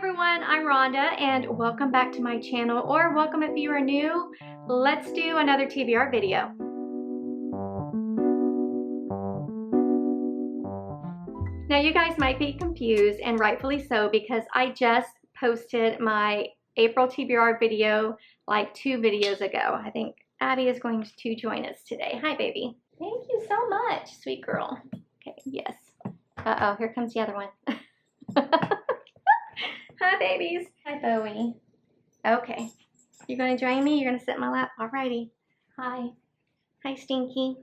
everyone, I'm Rhonda and welcome back to my channel, or welcome if you are new. Let's do another TBR video. Now you guys might be confused, and rightfully so, because I just posted my April TBR video like 2 videos ago. I think Abby is going to join us today. Hi baby. Thank you so much, sweet girl. Okay, yes. Uh-oh, here comes the other one. Hi babies. Hi Bowie. Okay. You're gonna join me? You're gonna sit in my lap? Alrighty. Hi. Hi Stinky.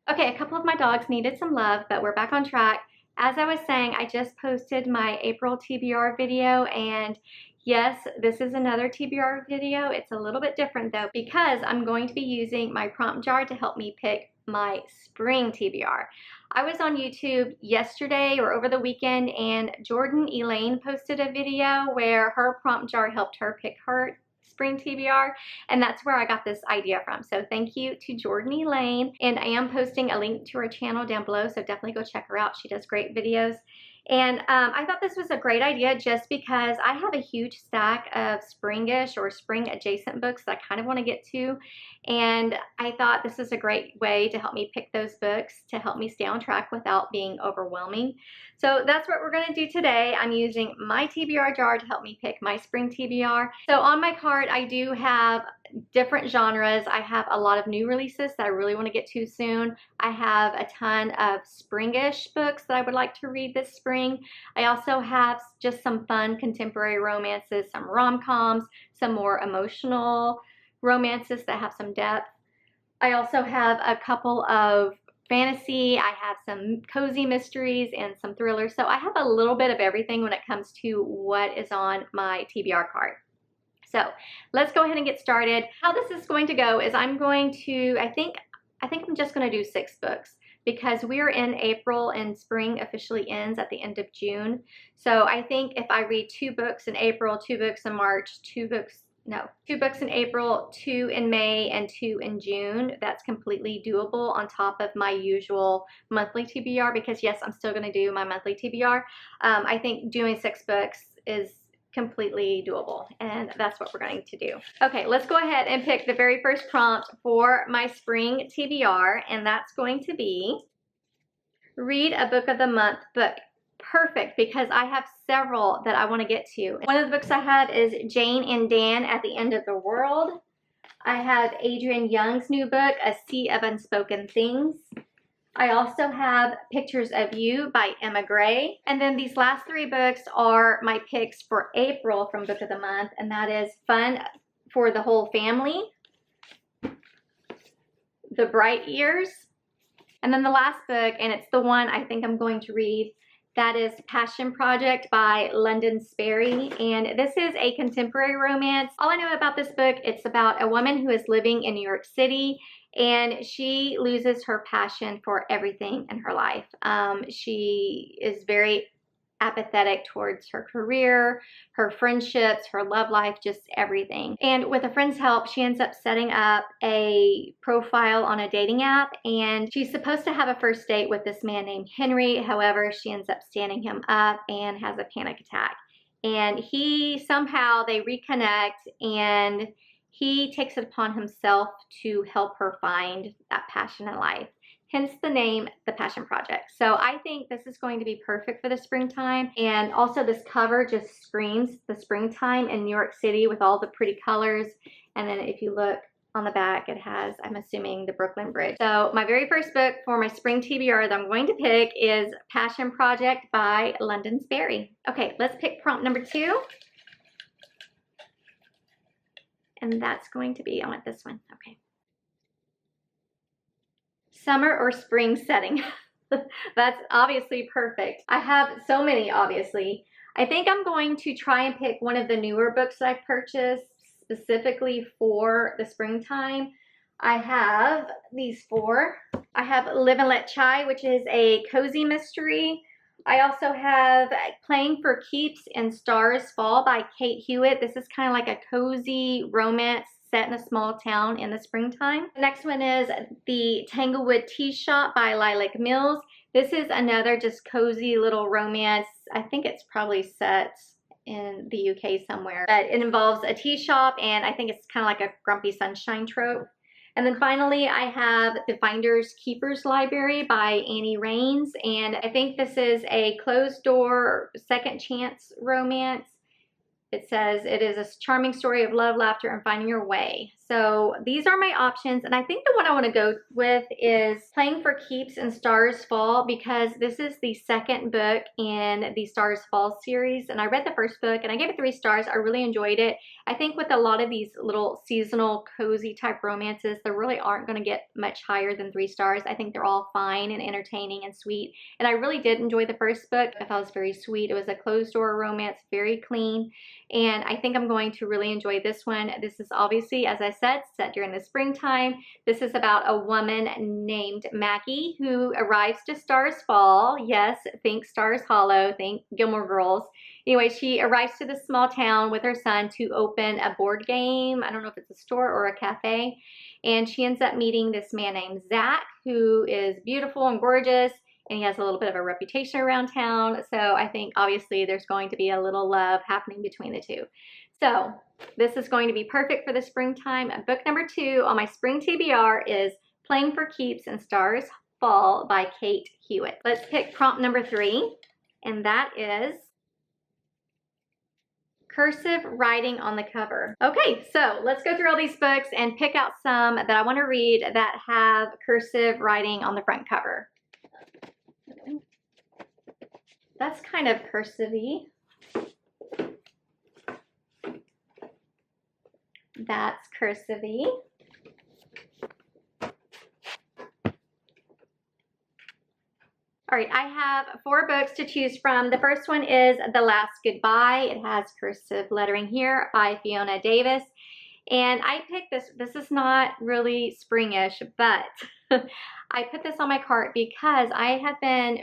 Okay, a couple of my dogs needed some love, but we're back on track. As I was saying, I just posted my April TBR video, and yes, this is another TBR video. It's a little bit different though, because I'm going to be using my prompt jar to help me pick my spring TBR. I was on YouTube yesterday or over the weekend, and Jordan Elaine posted a video where her prompt jar helped her pick her spring TBR, and that's where I got this idea from. So thank you to Jordan Elaine, and I am posting a link to her channel down below, so definitely go check her out. She does great videos. And I thought this was a great idea just because I have a huge stack of springish or spring adjacent books that I kind of want to get to, and I thought this is a great way to help me pick those books to help me stay on track without being overwhelming. So that's what we're going to do today. I'm using my TBR jar to help me pick my spring TBR. So on my cart I do have different genres. I have a lot of new releases that I really want to get to soon. I have a ton of springish books that I would like to read this spring. I also have just some fun contemporary romances, some rom-coms, some more emotional romances that have some depth. I also have a couple of fantasy. I have some cozy mysteries and some thrillers. So I have a little bit of everything when it comes to what is on my TBR cart. So let's go ahead and get started. How this is going to go is I'm going to, I think I'm just going to do 6 books because we're in April and spring officially ends at the end of June. So I think if I read 2 books in April, 2 books in March, 2 books in April, 2 in May, and 2 in June, that's completely doable on top of my usual monthly TBR, because yes, I'm still going to do my monthly TBR. I think doing 6 books is completely doable, and that's what we're going to do. Okay, let's go ahead and pick the very first prompt for my spring TBR, and that's going to be read a book of the month book. Perfect, because I have several that I want to get to. One of the books I have is Jane and Dan at the End of the World. I have Adrienne Young's new book, A Sea of Unspoken Things. I also have Pictures of You by Emma Gray. And then these last 3 books are my picks for April from Book of the Month, and that is Fun for the Whole Family, The Bright Years, and then the last book, and it's the one I think I'm going to read, that is Passion Project by London Sperry, and this is a contemporary romance. All I know about this book, it's about a woman who is living in New York City, and she loses her passion for everything in her life. She is very apathetic towards her career, her friendships, her love life, just everything. And with a friend's help, she ends up setting up a profile on a dating app, and she's supposed to have a first date with this man named Henry. However, she ends up standing him up and has a panic attack. And they reconnect, and he takes it upon himself to help her find that passion in life. Hence the name, The Passion Project. So I think this is going to be perfect for the springtime. And also this cover just screams the springtime in New York City with all the pretty colors. And then if you look on the back, it has, I'm assuming, the Brooklyn Bridge. So my very first book for my spring TBR that I'm going to pick is Passion Project by London Sperry. Okay, let's pick prompt number 2. And that's going to be, I want this one, okay. Summer or spring setting. That's obviously perfect. I have so many, obviously. I think I'm going to try and pick one of the newer books that I've purchased specifically for the springtime. I have these 4. I have Live and Let Chai, which is a cozy mystery. I also have Playing for Keeps and Stars Fall by Kate Hewitt. This is kind of like a cozy romance set in a small town in the springtime. The next one is The Tanglewood Tea Shop by Lilac Mills. This is another just cozy little romance. I think it's probably set in the UK somewhere. But it involves a tea shop, and I think it's kind of like a Grumpy Sunshine trope. And then finally, I have The Finders Keepers Library by Annie Raines. And I think this is a closed door, second chance romance. It says it is a charming story of love, laughter, and finding your way. So these are my options. And I think the one I want to go with is Playing for Keeps and Stars Fall, because this is the second book in the Stars Fall series. And I read the first book and I gave it 3 stars. I really enjoyed it. I think with a lot of these little seasonal, cozy type romances, there really aren't going to get much higher than 3 stars. I think they're all fine and entertaining and sweet. And I really did enjoy the first book. I thought it was very sweet. It was a closed door romance, very clean. And I think I'm going to really enjoy this one. This is obviously, as I said, set during the springtime. This is about a woman named Maggie who arrives to Stars Fall. Yes, think Stars Hollow, think Gilmore Girls. Anyway, she arrives to this small town with her son to open a board game. I don't know if it's a store or a cafe. And she ends up meeting this man named Zach, who is beautiful and gorgeous. And he has a little bit of a reputation around town. So I think obviously there's going to be a little love happening between the two. So this is going to be perfect for the springtime. Book number 2 on my spring TBR is Playing for Keeps and Stars Fall by Kate Hewitt. Let's pick prompt number 3. And that is cursive writing on the cover. Okay, so let's go through all these books and pick out some that I want to read that have cursive writing on the front cover. That's kind of cursive-y. That's cursive-y. All right, I have 4 books to choose from. The first one is The Last Goodbye. It has cursive lettering here by Fiona Davis. And I picked this. This is not really springish, but I put this on my cart because I have been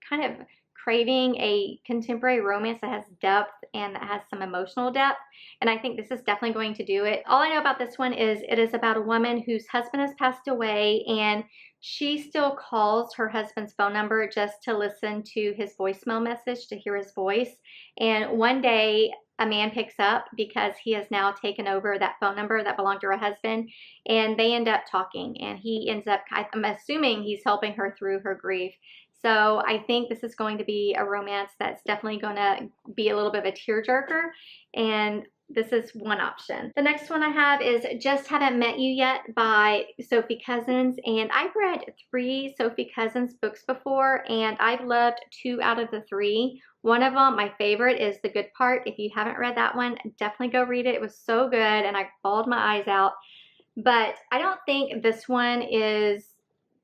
kind of craving a contemporary romance that has depth and that has some emotional depth, and I think this is definitely going to do it. All I know about this one is it is about a woman whose husband has passed away, and she still calls her husband's phone number just to listen to his voicemail message, to hear his voice. And one day a man picks up because he has now taken over that phone number that belonged to her husband, and they end up talking, and he ends up, I'm assuming he's helping her through her grief. So I think this is going to be a romance that's definitely going to be a little bit of a tearjerker, and this is one option. The next one I have is Just Haven't Met You Yet by Sophie Cousins, and I've read 3 Sophie Cousins books before, and I've loved 2 out of the 3. One of them, my favorite, is The Good Part. If you haven't read that one, definitely go read it. It was so good, and I bawled my eyes out. But I don't think this one is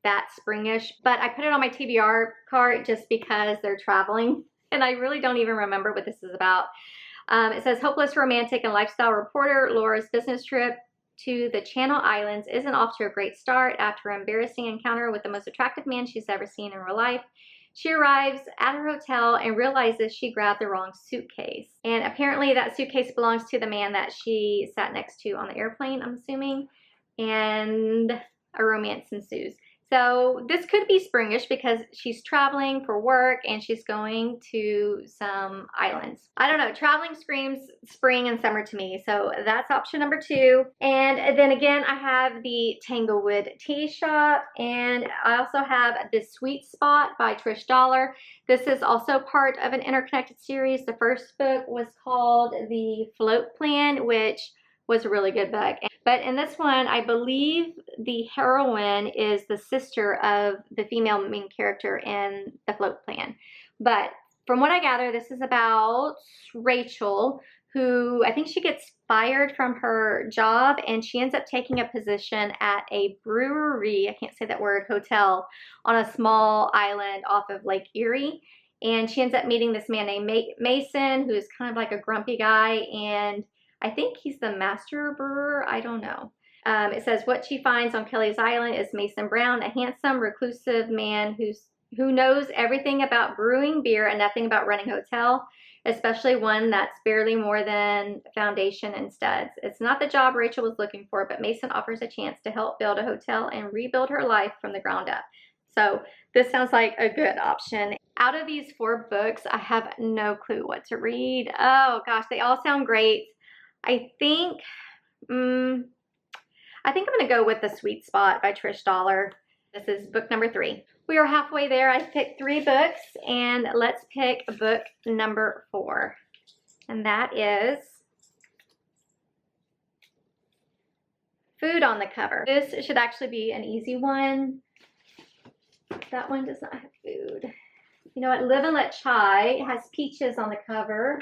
that springish, but I put it on my TBR cart just because they're traveling, and I really don't even remember what this is about. It says hopeless romantic and lifestyle reporter Laura's business trip to the Channel Islands isn't off to a great start after an embarrassing encounter with the most attractive man she's ever seen in her life. She arrives at her hotel and realizes she grabbed the wrong suitcase. And apparently that suitcase belongs to the man that she sat next to on the airplane, I'm assuming. And a romance ensues. So this could be springish because she's traveling for work and she's going to some islands. I don't know, traveling screams spring and summer to me. So that's option number 2. And then again, I have the Tanglewood Tea Shop, and I also have The Sweet Spot by Trish Dollar. This is also part of an interconnected series. The first book was called The Float Plan, which was a really good book. But in this one, I believe the heroine is the sister of the female main character in The Float Plan. But from what I gather, this is about Rachel, who I think she gets fired from her job, and she ends up taking a position at a brewery, I can't say that word, hotel, on a small island off of Lake Erie. And she ends up meeting this man named Mason, who's kind of like a grumpy guy, and I think he's the master brewer. I don't know. It says what she finds on Kelly's Island is Mason Brown, a handsome, reclusive man who knows everything about brewing beer and nothing about running a hotel, especially one that's barely more than foundation and studs. It's not the job Rachel was looking for, but Mason offers a chance to help build a hotel and rebuild her life from the ground up. So this sounds like a good option. Out of these 4 books, I have no clue what to read. Oh gosh, they all sound great. I think I'm gonna go with The Sweet Spot by Trish Dollar. This is book number 3. We are halfway there. I picked 3 books, and let's pick book number 4. And that is Food on the Cover. This should actually be an easy one. That one does not have food. You know what? Live and Let Chai has peaches on the cover.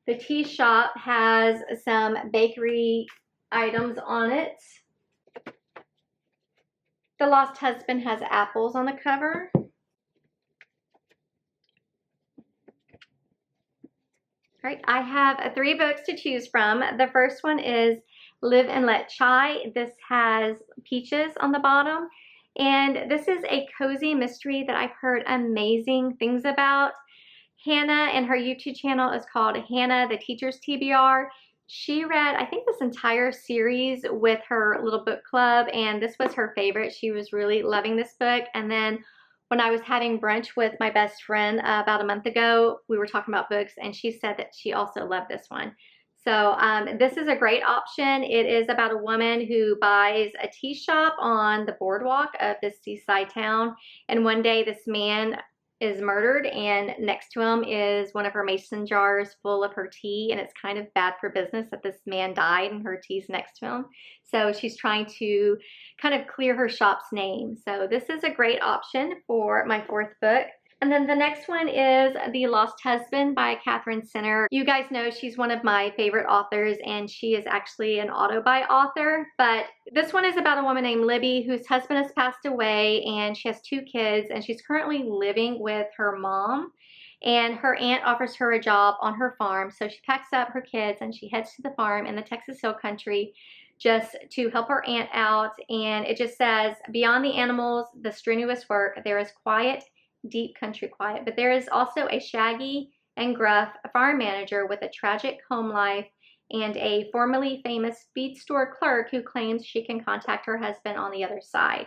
The tea shop has some bakery items on it. The Lost Husband has apples on the cover. All right, I have 3 books to choose from. The first one is Live and Let Chai. This has peaches on the bottom. And this is a cozy mystery that I've heard amazing things about. Hannah and her YouTube channel is called Hannah, the Teacher's TBR. She read, I think, this entire series with her little book club, and this was her favorite. She was really loving this book. And then when I was having brunch with my best friend about a month ago, we were talking about books, and she said that she also loved this one. So this is a great option. It is about a woman who buys a tea shop on the boardwalk of this seaside town. And one day this man is murdered, and next to him is one of her mason jars full of her tea. And it's kind of bad for business that this man died and her tea's next to him. So she's trying to kind of clear her shop's name. So this is a great option for my 4th book. And then the next one is The Lost Husband by Catherine Sinner. You guys know she's one of my favorite authors, and she is actually an auto-buy author. But this one is about a woman named Libby whose husband has passed away, and she has 2 kids, and she's currently living with her mom. And her aunt offers her a job on her farm, so she packs up her kids and she heads to the farm in the Texas Hill Country just to help her aunt out. And it just says, beyond the animals, the strenuous work, there is quiet, deep country quiet, but there is also a shaggy and gruff farm manager with a tragic home life and a formerly famous feed store clerk who claims she can contact her husband on the other side.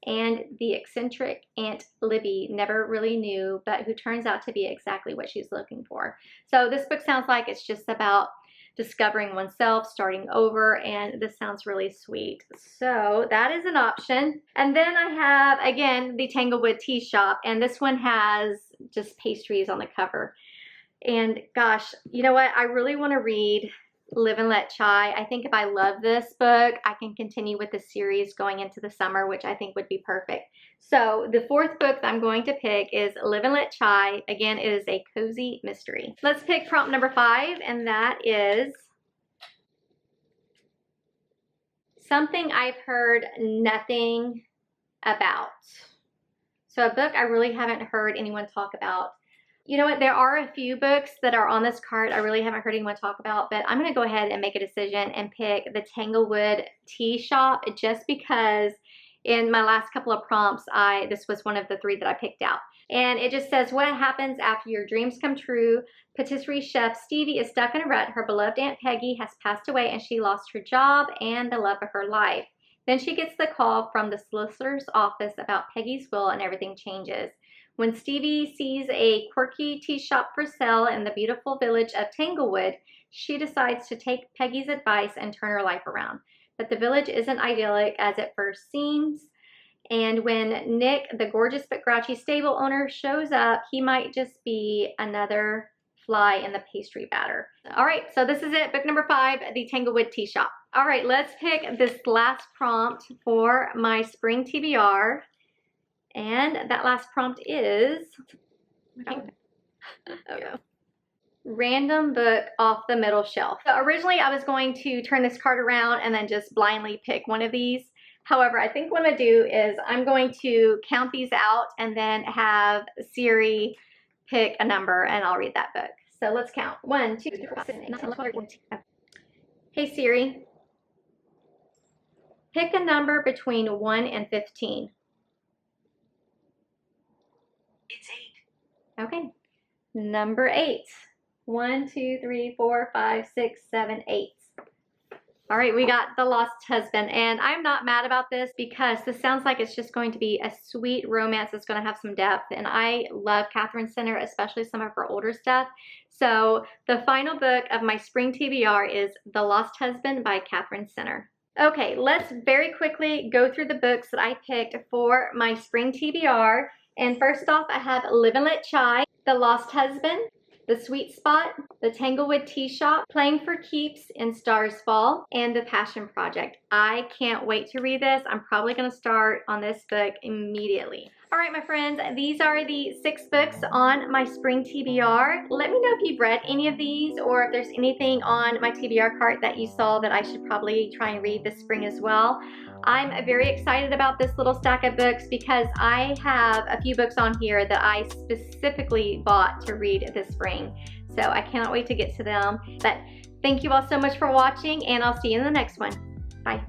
And the eccentric Aunt Libby never really knew, but who turns out to be exactly what she's looking for. So this book sounds like it's just about discovering oneself, starting over, and this sounds really sweet. So that is an option. And then I have, again, the Tanglewood Tea Shop, and this one has just pastries on the cover. And gosh, you know what? I really want to read Live and Let Chai. I think if I love this book, I can continue with the series going into the summer, which I think would be perfect. So the 4th book that I'm going to pick is Live and Let Chai. Again, it is a cozy mystery. Let's pick prompt number 5, and that is something I've heard nothing about. So a book I really haven't heard anyone talk about. You know what, there are a few books that are on this card I really haven't heard anyone talk about, but I'm going to go ahead and make a decision and pick the Tanglewood Tea Shop, just because in my last couple of prompts, this was one of the 3 that I picked out. And it just says, what happens after your dreams come true? Patisserie chef Stevie is stuck in a rut. Her beloved Aunt Peggy has passed away, and she lost her job and the love of her life. Then she gets the call from the solicitor's office about Peggy's will, and everything changes. When Stevie sees a quirky tea shop for sale in the beautiful village of Tanglewood, she decides to take Peggy's advice and turn her life around. But the village isn't idyllic as it first seems. And when Nick, the gorgeous but grouchy stable owner, shows up, he might just be another fly in the pastry batter. All right, so this is it. Book number 5, the Tanglewood Tea Shop. All right, let's pick this last prompt for my Spring TBR. And that last prompt is, random book off the middle shelf. So originally I was going to turn this card around and then just blindly pick one of these. However, I think what I'm going to do is I'm going to count these out and then have Siri pick a number, and I'll read that book. So let's count. 1, 2, 3, 4, 5, 6, 7, 8, 9, 10, 11. Hey Siri, pick a number between 1 and 15. It's 8. Okay. Number 8. 1, 2, 3, 4, 5, 6, 7, 8. All right, we got The Lost Husband, and I'm not mad about this because this sounds like it's just going to be a sweet romance that's going to have some depth, and I love Catherine Center, especially some of her older stuff. So the final book of my spring TBR is The Lost Husband by Catherine Center. Okay, let's very quickly go through the books that I picked for my spring TBR. And first off, I have Live and Let Chai, The Lost Husband, The Sweet Spot, The Tanglewood Tea Shop, Playing for Keeps in Stars Fall, and The Passion Project. I can't wait to read this. I'm probably going to start on this book immediately. All right, my friends, these are the 6 books on my spring TBR. Let me know if you've read any of these or if there's anything on my TBR cart that you saw that I should probably try and read this spring as well. I'm very excited about this little stack of books because I have a few books on here that I specifically bought to read this spring. So I cannot wait to get to them. But thank you all so much for watching, and I'll see you in the next one. Bye.